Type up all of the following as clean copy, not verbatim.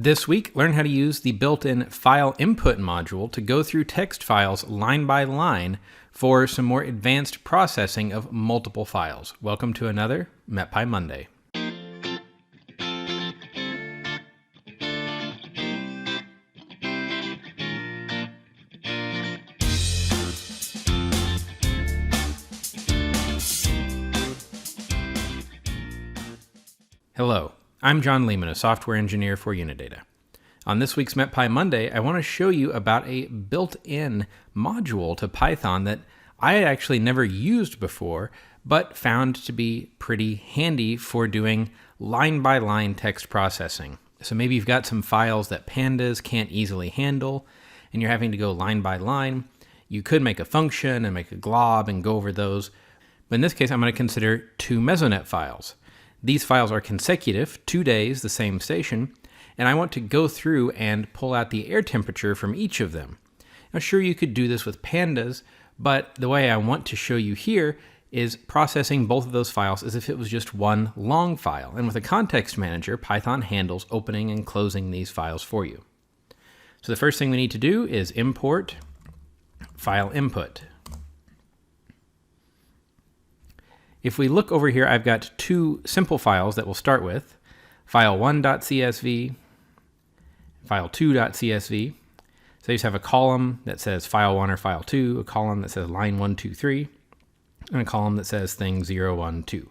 This week, learn how to use the built-in file input module to go through text files line by line for some more advanced processing of multiple files. Welcome to another MetPy Monday. Hello, I'm John Lehman, a software engineer for Unidata. On this week's MetPy Monday, I want to show you about a built-in module to Python that I had actually never used before, but found to be pretty handy for doing line-by-line text processing. So maybe you've got some files that pandas can't easily handle, and you're having to go line by line. You could make a function and make a glob and go over those. But in this case, I'm going to consider two Mesonet files. These files are consecutive, 2 days, the same station, and I want to go through and pull out the air temperature from each of them. Now, sure, you could do this with pandas, but the way I want to show you here is processing both of those files as if it was just one long file. And with a context manager, Python handles opening and closing these files for you. So the first thing we need to do is import file input. If we look over here, I've got two simple files that we'll start with, file1.csv, file2.csv. So you just have a column that says file1 or file2, a column that says line 1, 2, 3, and a column that says thing 0, 1, 2.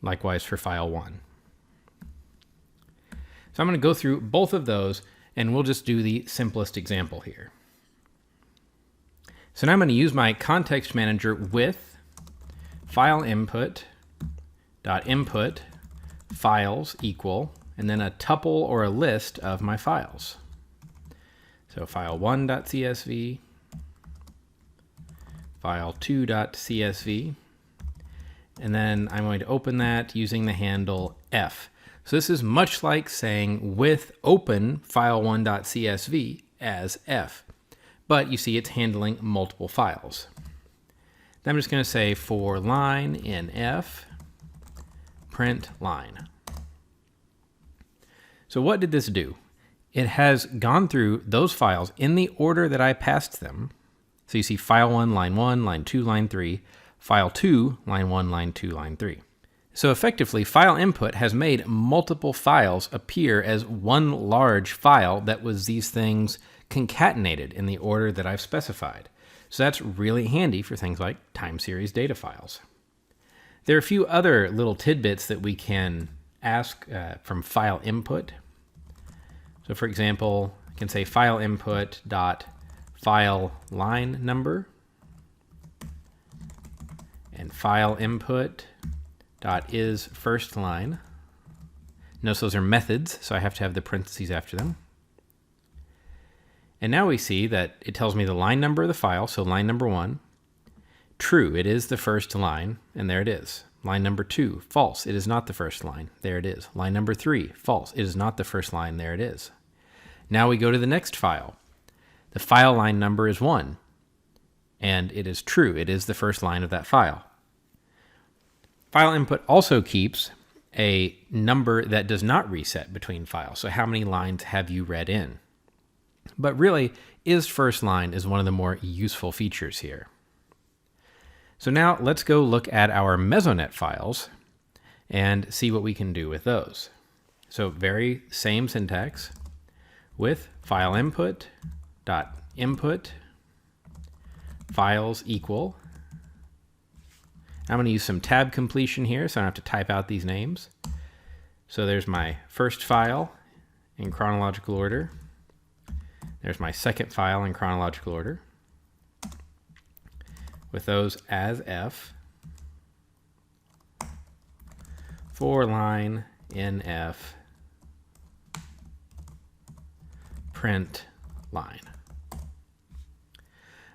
Likewise for file1. So I'm going to go through both of those, and we'll just do the simplest example here. So now I'm going to use my context manager with file input files equal, and then a tuple or a list of my files. So file1.csv, file2.csv, and then I'm going to open that using the handle f. So this is much like saying with open file1.csv as f, but you see it's handling multiple files. Then I'm just going to say for line in f, print line. So what did this do? It has gone through those files in the order that I passed them. So you see file 1, line 2, line 3, file 2, line 1, line 2, line 3. So effectively, file input has made multiple files appear as one large file that was these things concatenated in the order that I've specified. So that's really handy for things like time series data files. There are a few other little tidbits that we can ask from file input. So for example, I can say file input dot file line number and file input dot is first line. Notice those are methods, so I have to have the parentheses after them. And now we see that it tells me the line number of the file, so line number 1. True, it is the first line, and there it is. Line number 2, false, it is not the first line, there it is. Line number 3, false, it is not the first line, there it is. Now we go to the next file. The file line number is 1, and it is true, it is the first line of that file. File input also keeps a number that does not reset between files, so how many lines have you read in? But really, is first line is one of the more useful features here. So now let's go look at our Mesonet files and see what we can do with those. So very same syntax with file input dot input files equal. I'm going to use some tab completion here so I don't have to type out these names. So there's my first file in chronological order. There's my second file in chronological order with those as f. For line in f, print line.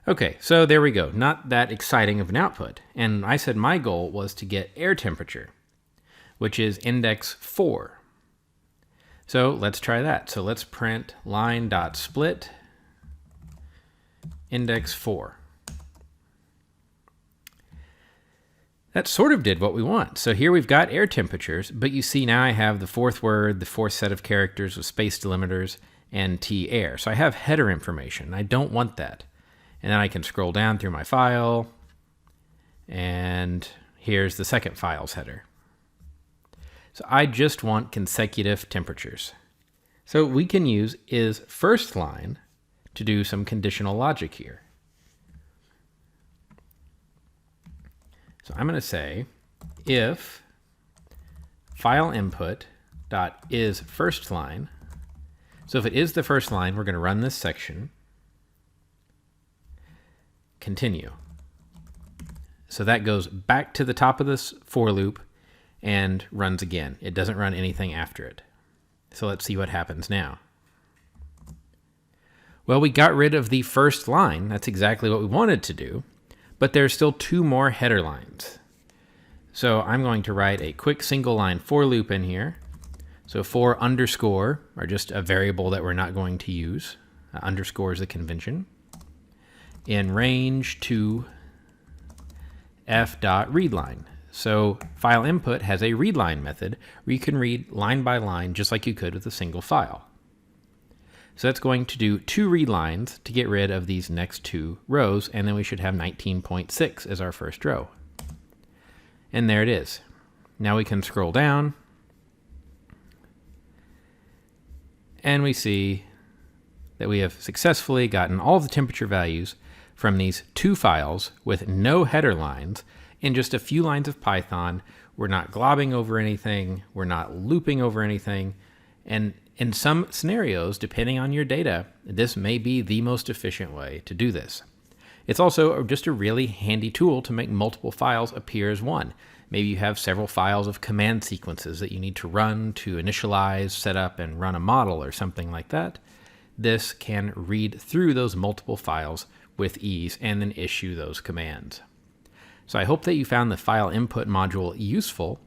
Okay, so there we go. Not that exciting of an output. And I said my goal was to get air temperature, which is index 4. So let's try that. So let's print line.split index 4. That sort of did what we want. So here we've got air temperatures, but you see now I have the fourth word, the fourth set of characters with space delimiters, and T air. So I have header information. I don't want that. And then I can scroll down through my file, and here's the second file's header. So I just want consecutive temperatures. So we can use is first line to do some conditional logic here. So I'm going to say if file input dot is first line. So if it is the first line, we're going to run this section. Continue. So that goes back to the top of this for loop and runs again. It doesn't run anything after it. So let's see what happens now. Well, we got rid of the first line. That's exactly what we wanted to do. But there's still two more header lines. So I'm going to write a quick single line for loop in here. So for underscore are just a variable that we're not going to use. Underscore is the convention. In range to f.readline. So file input has a readline method where you can read line by line just like you could with a single file. So that's going to do 2 read lines to get rid of these next 2 rows, and then we should have 19.6 as our first row. And there it is. Now we can scroll down, and we see that we have successfully gotten all the temperature values from these 2 files with no header lines in just a few lines of Python. We're not globbing over anything, we're not looping over anything, and in some scenarios, depending on your data, this may be the most efficient way to do this. It's also just a really handy tool to make multiple files appear as one. Maybe you have several files of command sequences that you need to run to initialize, set up, and run a model or something like that. This can read through those multiple files with ease and then issue those commands. So I hope that you found the file input module useful,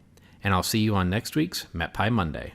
and I'll see you on next week's MetPy Monday.